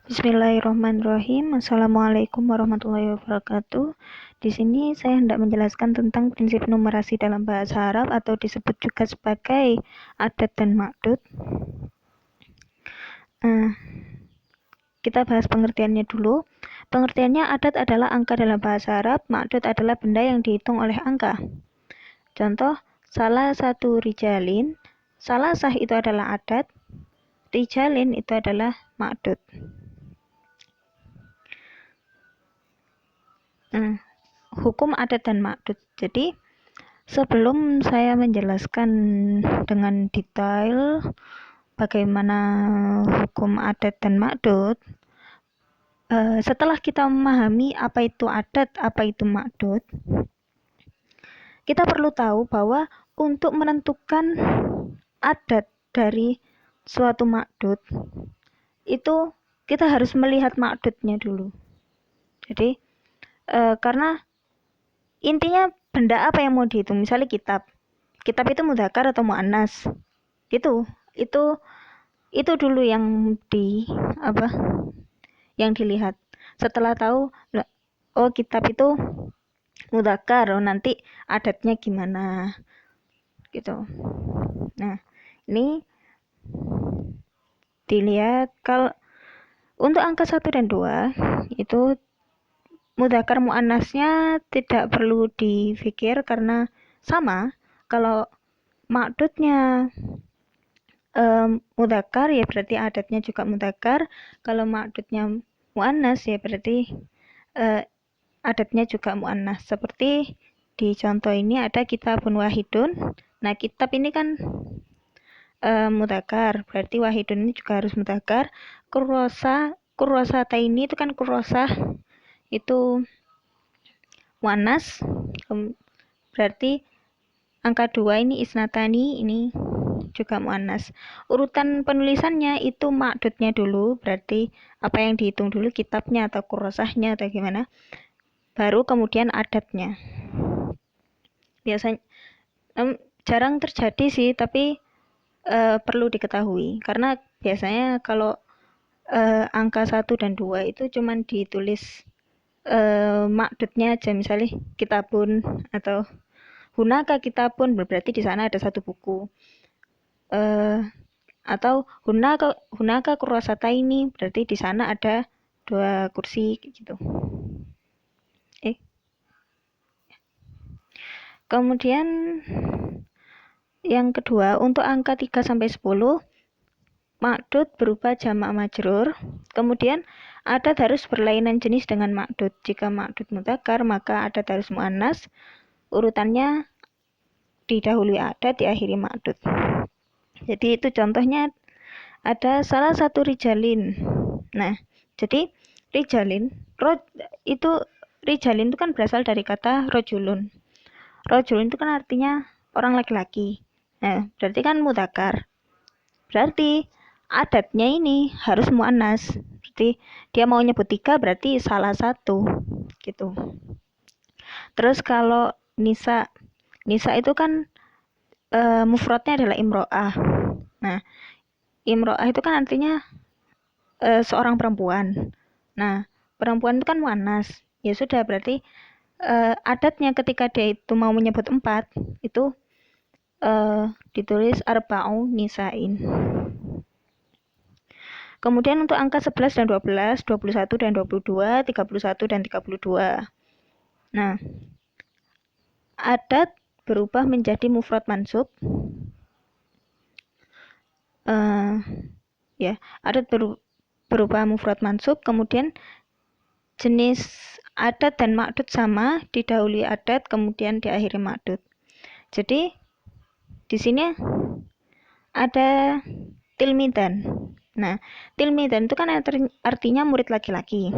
Bismillahirrahmanirrahim. Assalamualaikum warahmatullahi wabarakatuh. Di sini saya hendak menjelaskan tentang prinsip numerasi dalam bahasa Arab atau disebut juga sebagai adat dan ma'dud. Kita bahas pengertiannya dulu. Pengertiannya, adat adalah angka dalam bahasa Arab, ma'dud adalah benda yang dihitung oleh angka. Contoh, salah satu rijalin, salasah itu adalah adat, rijalin itu adalah ma'dud. Hukum adat dan ma'dud. Jadi, sebelum saya menjelaskan dengan detail bagaimana hukum adat dan ma'dud, setelah kita memahami apa itu adat, apa itu ma'dud, kita perlu tahu bahwa untuk menentukan adat dari suatu ma'dud, itu kita harus melihat ma'dudnya dulu. Jadi, karena intinya benda apa yang mau dihitung, misalnya kitab itu mudzakkar atau muannas, itu dulu yang dilihat. Setelah tahu, oh kitab itu mudzakkar, nanti adatnya gimana gitu. Nah, ini dilihat kalau untuk angka 1 dan 2 itu mudzakkar muannasnya tidak perlu dipikir karena sama. Kalau ma'dudnya mudzakkar ya berarti adatnya juga mudzakkar. Kalau ma'dudnya muannas ya berarti adatnya juga muannas. Seperti di contoh ini ada kitabun wahidun. Nah, kitab ini kan mudzakkar, berarti wahidun ini juga harus mudzakkar. Kurrosataini itu kan kurrosah itu muannas, berarti angka 2 ini isnatani, ini juga muannas. Urutan penulisannya itu ma'dudnya dulu, berarti apa yang dihitung dulu, kitabnya atau kurrosahnya atau gimana, baru kemudian adatnya. Biasanya jarang terjadi sih, tapi perlu diketahui karena biasanya kalau angka 1 dan 2 itu cuman ditulis ma'dudnya aja, misalnya kitabun atau hunaka kitabun, berarti di sana ada satu buku, atau hunaka kurrosataini, berarti di sana ada 2 kursi gitu. Kemudian yang kedua, untuk angka 3 sampai 10 ma'dud berupa jamak majrur. Kemudian adat harus berlainan jenis dengan ma'dud. Jika ma'dud mudzakkar, maka adat harus muannas. Urutannya didahului adat, diakhiri ma'dud. Jadi itu contohnya ada salah satu rijalin. Nah, jadi rijalin itu kan berasal dari kata rojulun. Rojulun itu kan artinya orang laki-laki. Nah, berarti kan mudzakkar. Berarti adatnya ini harus muannas. Berarti dia mau nyebut 3 berarti salah satu gitu. Terus kalau nisa itu kan mufradnya adalah imro'ah. Nah, imro'ah itu kan artinya seorang perempuan. Nah, perempuan itu kan muannas. Ya sudah, berarti adatnya ketika dia itu mau menyebut 4 itu ditulis arba'u nisain. Kemudian untuk angka 11 dan 12, 21 dan 22, 31 dan 32. Nah, adat berubah menjadi mufrad mansub. Adat berubah mufrad mansub, kemudian jenis adat dan ma'dud sama, didahului adat kemudian diakhiri ma'dud. Jadi di sini ada tilmidan. Nah, tilmidan itu kan artinya murid laki-laki.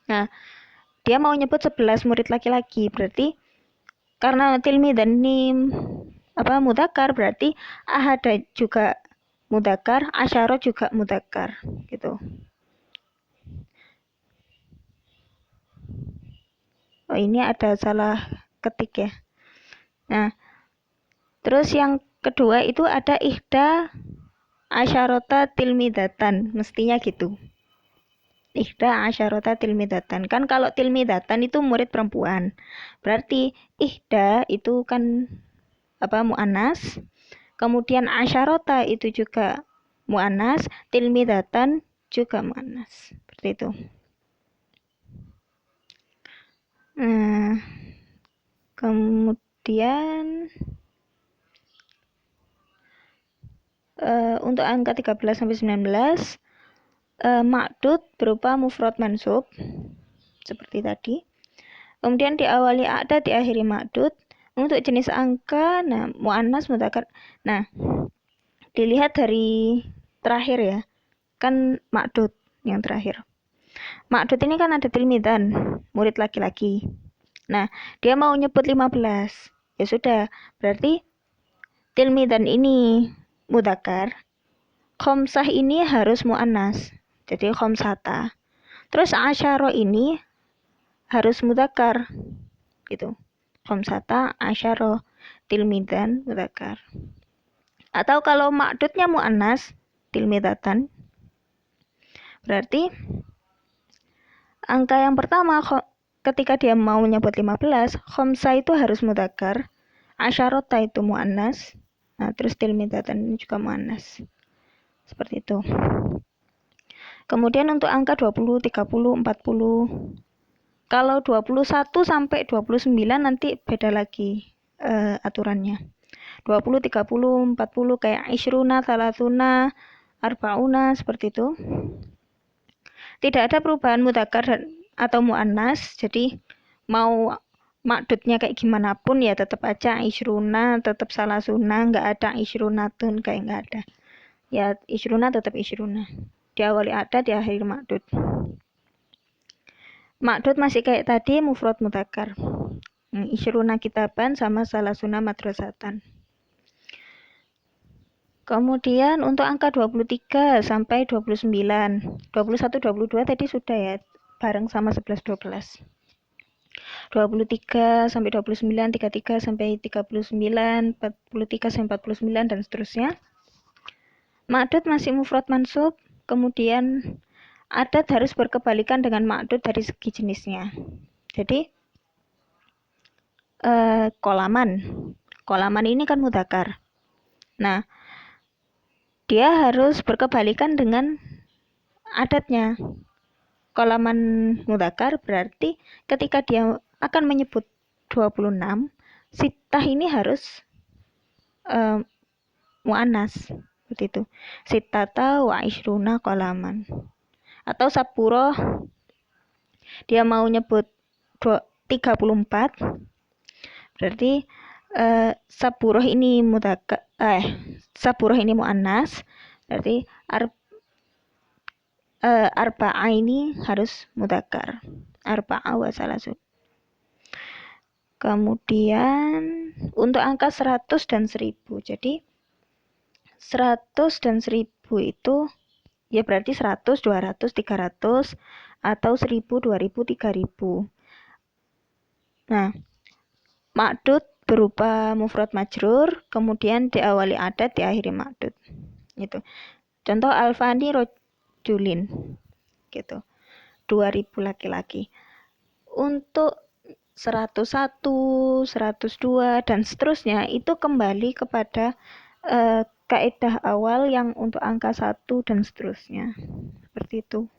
Nah, dia mau nyebut 11 murid laki-laki, berarti karena tilmidan ini mudzakkar, berarti ahada juga mudzakkar, asyara juga mudzakkar gitu. Oh, ini ada salah ketik ya. Nah, terus yang kedua itu ada ihda asyarota tilmidatan, mestinya gitu. ihda asyarota tilmidatan. Kan kalau tilmidatan itu murid perempuan. Berarti ihda itu kan muannas. Kemudian asyarota itu juga muannas, tilmidatan juga muannas. Seperti itu. Nah, kemudian untuk angka 13 sampai 19 ma'dud berupa mufrad mansub seperti tadi. Kemudian diawali a'dad, diakhiri ma'dud. Untuk jenis angka, nah muannas, mudzakkar. Nah, dilihat dari terakhir ya. Kan ma'dud yang terakhir. Ma'dud ini kan ada tilmidan, murid laki-laki. Nah, dia mau nyebut 15. Ya sudah, berarti tilmidan ini mudzakkar. Khomsah ini harus muannas. Jadi khomsata. Terus asyara ini harus mudzakkar. Gitu. Khomsata asyara tilmidan mudzakkar. Atau kalau ma'dudnya muannas, tilmidatan, berarti angka yang pertama ketika dia mau menyebut 15, khomsa itu harus mudzakkar, asyarota itu muannas, nah terus tilmidatan ini juga muannas. Seperti itu. Kemudian untuk angka 20, 30, 40, kalau 21 sampai 29 nanti beda lagi aturannya. 20, 30, 40 kayak isyruna, salatuna, arbauna, seperti itu. Tidak ada perubahan mudzakkar atau muannas, jadi mau makdudnya kayak gimana pun ya tetap aja isyruna, tetap salasuna, nggak ada isyrunatun, kayak nggak ada. Ya isyruna tetap isyruna. Diawali ada, diakhiri makdud. Makdud masih kayak tadi, mufrad mudzakkar. Isyruna kitaban sama salasuna madrasatan. Kemudian untuk angka 23 sampai 29, 21, 22 tadi sudah ya, bareng sama 11, 12. 23 sampai 29, 33 sampai 39, 43 sampai 49, dan seterusnya. Ma'dud masih mufrad mansub, kemudian adat harus berkebalikan dengan ma'dud dari segi jenisnya. Jadi kolaman ini kan mudzakkar. Nah, dia harus berkebalikan dengan adatnya. Kolaman mudzakkar berarti ketika dia akan menyebut 26, sittah ini harus muannas, seperti itu. Sittata wa ishruna kolaman. Atau sapuroh, dia mau nyebut 34, berarti sapuroh ini mudzakkar, sapuroh ini muannas, berarti arba'a ini harus mudzakkar. Arba'a wa salasun. Kemudian untuk angka 100 dan 1000. Jadi 100 dan 1000 itu ya berarti 100, 200, 300 atau 1000, 2000, 3000. Nah, ma'dud berupa mufrad majrur, kemudian diawali adat, diakhiri ma'dud. Gitu. Contoh alfani rojulin. Gitu. 2000 laki-laki. Untuk 101, 102 dan seterusnya itu kembali kepada kaidah awal yang untuk angka 1 dan seterusnya. Seperti itu.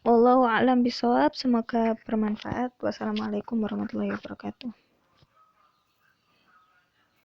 Wallahu a'lam bishawab. Semoga bermanfaat. Wassalamualaikum warahmatullahi wabarakatuh.